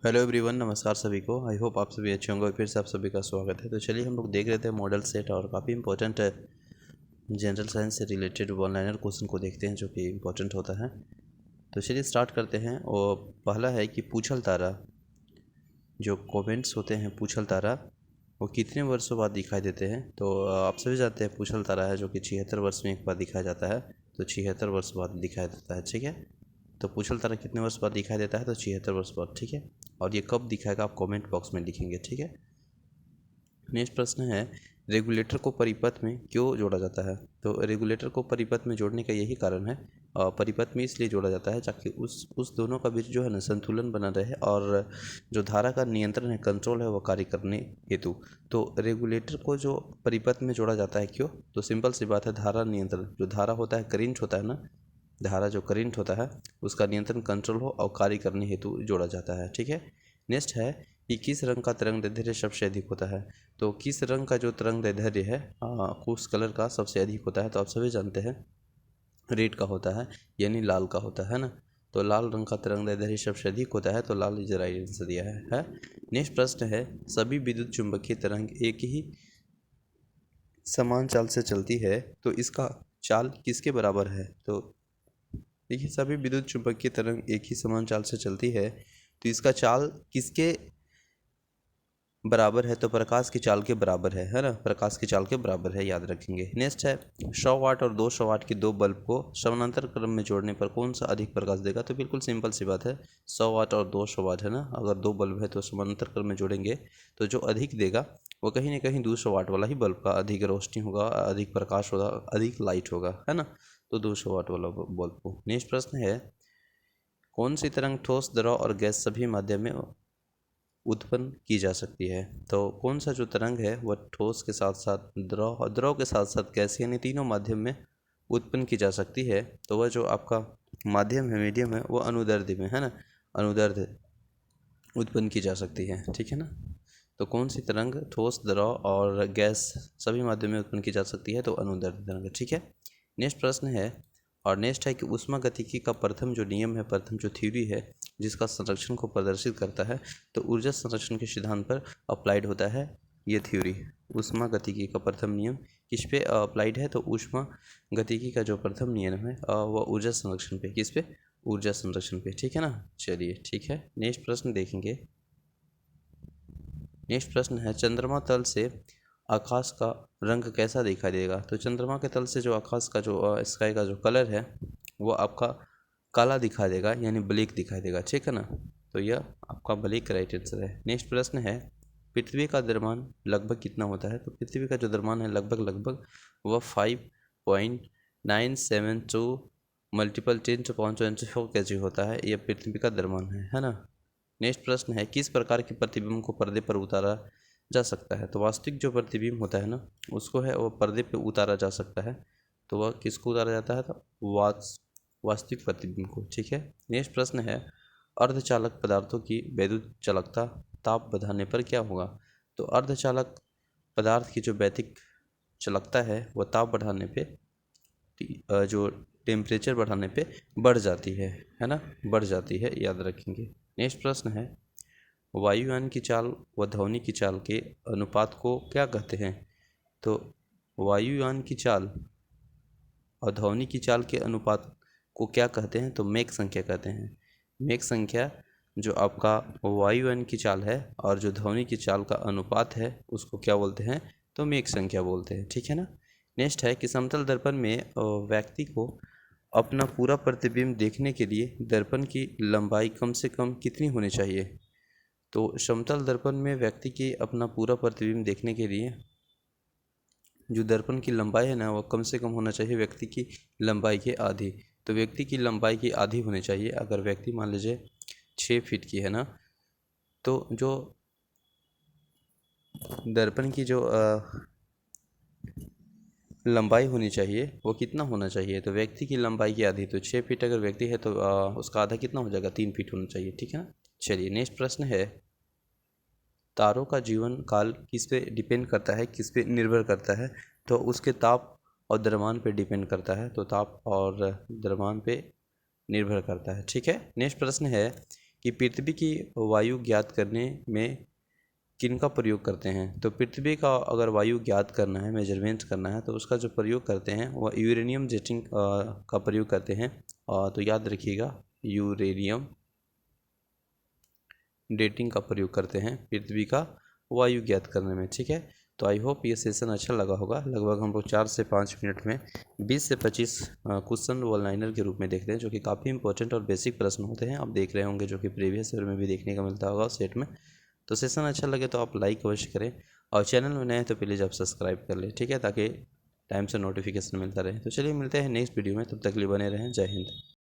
Hello everyone, नमस्कार सभी को। आई होप आप सभी अच्छे होंगे। फिर से आप सभी का स्वागत है। तो चलिए हम लोग देख रहे थे मॉडल सेट और काफ़ी इंपॉर्टेंट है जनरल साइंस से रिलेटेड वन लाइनर क्वेश्चन को देखते हैं जो कि इंपॉर्टेंट होता है। तो चलिए स्टार्ट करते हैं। और पहला है कि पूछल तारा, जो कॉमेंट्स होते हैं पूछल तारा, वो कितने वर्षों बाद दिखाई देते हैं। तो आप सभी जानते हैं पूछल तारा है जो कि 76 वर्ष में एक बार दिखाया जाता है। तो 76 वर्ष बाद दिखाई देता है, ठीक है। तो पूछल तारा कितने वर्ष बाद दिखाई देता है, तो 76 वर्ष बाद, ठीक है। और ये कब दिखाएगा आप कमेंट बॉक्स में लिखेंगे, ठीक है। नेक्स्ट प्रश्न है, रेगुलेटर को परिपथ में क्यों जोड़ा जाता है। तो रेगुलेटर को परिपथ में जोड़ने का यही कारण है। परिपथ में इसलिए जोड़ा जाता है ताकि उस दोनों का बीच जो है ना संतुलन बना रहे और जो धारा का नियंत्रण है, कंट्रोल है, वो कार्य करने हेतु। तो रेगुलेटर को जो परिपथ में जोड़ा जाता है क्यों, तो सिंपल सी बात है, धारा नियंत्रण, जो धारा होता है, करंट होता है ना, धारा जो करंट होता है उसका नियंत्रण, कंट्रोल हो और कार्य करने हेतु जोड़ा जाता है, ठीक है। नेक्स्ट है कि किस रंग का तरंग दैर्ध्य सबसे अधिक होता है। तो किस रंग का जो तरंग दैर्ध्य है उस कलर का सबसे अधिक होता है। तो आप सभी जानते हैं रेड का होता है, यानी लाल का होता है ना। तो लाल रंग का तरंग दैर्ध्य सबसे अधिक होता है, तो लाल इज राइट आंसर दिया है। नेक्स्ट प्रश्न है, सभी विद्युत चुंबकीय तरंग एक ही समान चाल से चलती है, तो इसका चाल किसके बराबर है। तो देखिए, सभी विद्युत चुंबकीय तरंग एक ही समान चाल से चलती है, तो इसका चाल किसके बराबर है, तो प्रकाश की चाल के बराबर है ना। प्रकाश की चाल के बराबर है, याद रखेंगे। नेक्स्ट है, 100 वाट और 200 वाट की दो बल्ब को समानांतर क्रम में जोड़ने पर कौन सा अधिक प्रकाश देगा। तो बिल्कुल सिंपल सी बात है, 100 वाट और 200 वाट है ना। अगर दो बल्ब है तो समानांतर क्रम में जोड़ेंगे तो जो अधिक देगा वो कहीं ना कहीं 200 वाट वाला ही बल्ब का अधिक रोशनी होगा, अधिक प्रकाश होगा, अधिक लाइट होगा, है ना। तो 200 वाट वाला बल्ब को। नेक्स्ट प्रश्न है, कौन सी तरंग ठोस, द्रव और गैस सभी माध्यम में उत्पन्न की जा सकती है। तो कौन सा जो तरंग है वह ठोस के साथ साथ द्रव और द्रव के साथ साथ गैस, यानी तीनों माध्यम में उत्पन्न की जा सकती है। तो वह जो आपका माध्यम है, मीडियम है, वो अनुदैर्ध्य में, है ना, अनुदैर्ध्य उत्पन्न की जा सकती है, ठीक है ना। तो कौन सी तरंग ठोस, द्रव और गैस सभी माध्यम में उत्पन्न की जा सकती है, तो अनुदैर्ध्य तरंग, ठीक है। नेक्स्ट प्रश्न है, और नेक्स्ट है कि ऊष्मागतिकी का प्रथम जो नियम है, प्रथम जो थ्योरी है जिसका संरक्षण को प्रदर्शित करता है, तो ऊर्जा संरक्षण के सिद्धांत पर अप्लाइड होता है ये थ्योरी। ऊष्मागतिकी का प्रथम नियम किस पे अप्लाइड है, तो ऊष्मागतिकी का जो प्रथम नियम है वह ऊर्जा संरक्षण पे, किस पे, ऊर्जा संरक्षण पे, ठीक है ना। चलिए ठीक है, नेक्स्ट प्रश्न देखेंगे। नेक्स्ट प्रश्न है, चंद्रमा तल से आकाश का रंग कैसा दिखाई देगा। तो चंद्रमा के तल से जो आकाश का जो स्काई का जो कलर है वो आपका काला दिखाई देगा, यानी ब्लैक दिखाई देगा, ठीक है ना। तो यह आपका ब्लैक राइट आंसर है। नेक्स्ट प्रश्न है, पृथ्वी का द्रव्यमान लगभग कितना होता है। तो पृथ्वी का जो द्रव्यमान है लगभग वह 5.972 मल्टीपल 10⁻⁴ kg होता है। यह पृथ्वी का द्रव्यमान है ना। नेक्स्ट प्रश्न है, किस प्रकार के प्रतिबिंब को पर्दे पर उतारा जा सकता है। तो वास्तविक जो प्रतिबिंब होता है ना उसको है वो पर्दे पे उतारा जा सकता है। तो वह किसको उतारा जाता है, तो वास्तविक प्रतिबिंब को, ठीक है। नेक्स्ट प्रश्न है, अर्धचालक पदार्थों की वैद्युत चालकता ताप बढ़ाने पर क्या होगा। तो अर्धचालक पदार्थ की जो वैद्युत चालकता है वह ताप बढ़ाने पे जो टेम्परेचर बढ़ाने पे बढ़ जाती है ना, बढ़ जाती है, याद रखेंगे। नेक्स्ट प्रश्न है, वायुयान की चाल व ध्वनि की चाल के अनुपात को क्या कहते हैं। तो वायुयान की चाल और ध्वनि की चाल के अनुपात को क्या कहते हैं, तो मेक संख्या कहते हैं। मेक संख्या जो आपका वायुयान की चाल है और जो ध्वनि की चाल का अनुपात है उसको क्या बोलते हैं, तो मेक संख्या बोलते हैं, ठीक है ना। नेक्स्ट है कि समतल दर्पण में व्यक्ति को अपना पूरा प्रतिबिंब देखने के लिए दर्पण की लंबाई कम से कम कितनी होनी चाहिए। तो समतल दर्पण में व्यक्ति की अपना पूरा प्रतिबिंब देखने के लिए जो दर्पण की लंबाई है ना वो कम से कम होना चाहिए व्यक्ति की लंबाई के आधी। तो व्यक्ति की लंबाई की आधी होनी चाहिए। अगर व्यक्ति मान लीजिए 6 फीट की है ना, तो जो दर्पण की जो लंबाई होनी चाहिए वो कितना होना चाहिए, तो व्यक्ति की लंबाई की आधी। तो 6 फीट अगर व्यक्ति है तो उसका आधा कितना हो जाएगा, 3 फीट होना चाहिए, ठीक है ना। चलिए नेक्स्ट प्रश्न है, तारों का जीवन काल किस पे डिपेंड करता है, किस पे निर्भर करता है। तो उसके ताप और द्रव्यमान पे डिपेंड करता है। तो ताप और द्रव्यमान पे निर्भर करता है, ठीक है। नेक्स्ट प्रश्न है, कि पृथ्वी की वायु ज्ञात करने में किनका प्रयोग करते हैं। तो पृथ्वी का अगर वायु ज्ञात करना है, मेजरमेंट करना है, तो उसका जो प्रयोग करते हैं वह यूरेनियम डेटिंग का प्रयोग करते हैं। तो याद रखिएगा, यूरेनियम डेटिंग का प्रयोग करते हैं पृथ्वी का वायु ज्ञात करने में। ठीक है, तो आई होप ये सेशन अच्छा लगा होगा। लगभग हम लोग 4 से 5 मिनट में 20 से 25 क्वेश्चन वन लाइनर के रूप में देखते हैं, जो कि काफ़ी इंपॉर्टेंट और बेसिक प्रश्न होते हैं। आप देख रहे होंगे जो कि प्रीवियस ईयर में भी देखने का मिलता होगा सेट में। तो सेशन अच्छा लगे तो आप लाइक अवश्य करें, और चैनल में नए हैं तो प्लीज़ आप सब्सक्राइब कर लें। ठीक है, ताकि टाइम से नोटिफिकेशन मिलता रहे। तो चलिए मिलते हैं नेक्स्ट वीडियो में, तब तक के लिए बने रहें। जय हिंद।